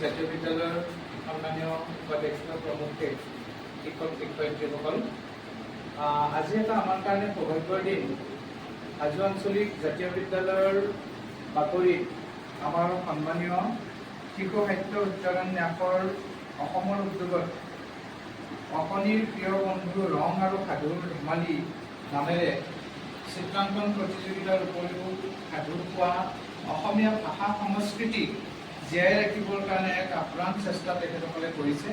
জাতীয় বিদ্যালয়ৰ সন্মানীয় উপাধ্যক্ষ প্ৰমুখে শিক্ষক শিক্ষয়িত্ৰীসকল, আজি এটা আমাৰ কাৰণে সৌভাগ্যৰ দিন। হাজো আঞ্চলিক জাতীয় বিদ্যালয়ৰ বাতৰিত আমাৰ সন্মানীয় শিশু সাহিত্য উচ্চাৰণ ন্যাসৰ অসমৰ উদ্যোগত অকণিৰ প্ৰিয় বন্ধু ৰং আৰু সাধুৰ ধেমালি নামেৰে চিত্ৰাংকন প্ৰতিযোগিতাৰ উপৰিও সাধু কোৱা অসমীয়া ভাষা সংস্কৃতি জীয়াই ৰাখিবৰ কাৰণে এক আপ্ৰাণ চেষ্টা তেখেতসকলে কৰিছে।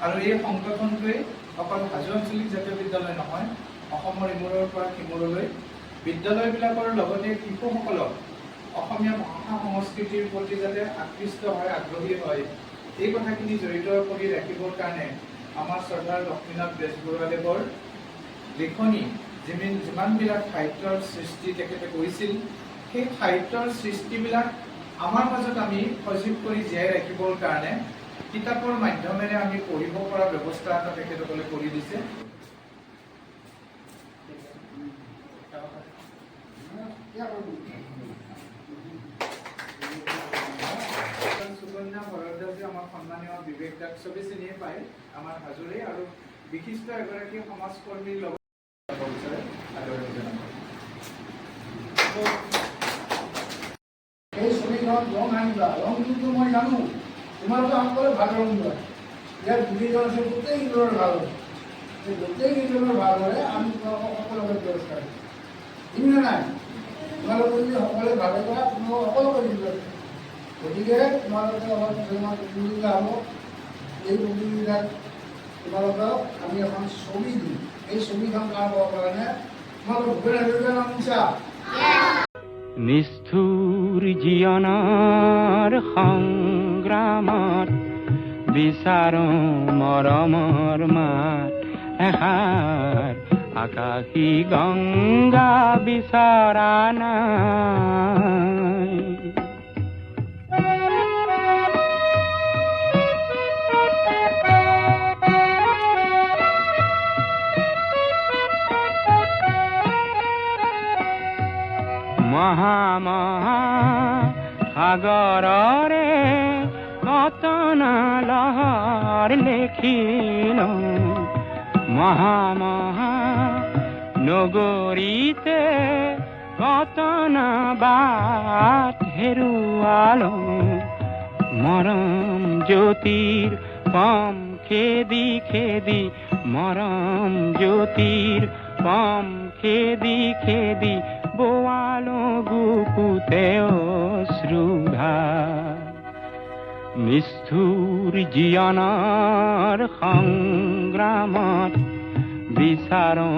আৰু এই সংগঠনটোৱে অকল হাজো আঞ্চলিক জাতীয় বিদ্যালয় নহয়, অসমৰ ইমূৰৰ পৰা সিমূৰলৈ বিদ্যালয়বিলাকৰ লগতে শিশুসকলক অসমীয়া ভাষা সংস্কৃতিৰ প্ৰতি যাতে আকৃষ্ট হয়, আগ্ৰহী হয়, এই কথাখিনি জড়িত কৰি ৰাখিবৰ কাৰণে আমাৰ শ্ৰদ্ধাৰ লক্ষ্মীনাথ বেজবৰুৱাদেৱৰ লিখনি যিমানবিলাক সাহিত্যৰ সৃষ্টি তেখেতে কৰিছিল, সেই সাহিত্যৰ সৃষ্টিবিলাক আমাৰ মাজত আমি সজীৱ কৰি জীয়াই ৰাখিবৰ কাৰণে কিতাপৰ মাধ্যমেৰে আমি পঢ়িব পৰা ব্যৱস্থা এটা তেখেতসকলে কৰি দিছে। সুকন্যা ভৰদ্বাজে আমাৰ সন্মানীয় বিবেক দাক চবে চিনিয়ে পায়, আমাৰ হাজোৰে, আৰু বিশিষ্ট এগৰাকী সমাজকৰ্মীৰ লগত এই ছবিখন ৰং আনিবা। ৰং কিন্তু মই জানো তোমালোকে সকলোৱে ভাল ৰং লোৱা। ইয়াত দুইজন আছে, গোটেইকেইজনৰ ভাল হয়। এই গোটেইকেইজনৰ ভাল হ'লে আমি তোমালোকক সকলোকে পুৰস্কাৰ দিম নে নাই? তোমালোকে যদি সকলোৱে ভালে কৰা, তোমালোকক সকলোকে দিব। গতিকে তোমালোকে আমাৰ কিছুমান প্ৰতিযোগিতা হ'ব। এই প্ৰতিযোগিতাত তোমালোকক আমি এখন ছবি দিম। এই ছবিখন কৰাবৰ কাৰণে তোমালোক ভূপেন হাজৰিকাৰ নাম শুনিছা? নিষ্ঠুৰ জীৱনৰ সংগ্ৰামত বিচাৰো মৰমৰ মাত এষাৰ, আকাশী গংগা বিচৰা নাই। মহা মহা সাগৰৰে কতনা লহৰ লেখিলো, মহা মহা নগৰীতে কতনা বাট হেৰুৱালো, মৰম জ্যোতিৰ পম খেদি খেদি, মৰম জ্যোতিৰ পম খেদি খেদি বোৱালো গুপুতে অশ্ৰুধাৰ। নিষ্ঠুৰ জীৱনৰ সংগ্ৰামত বিচাৰো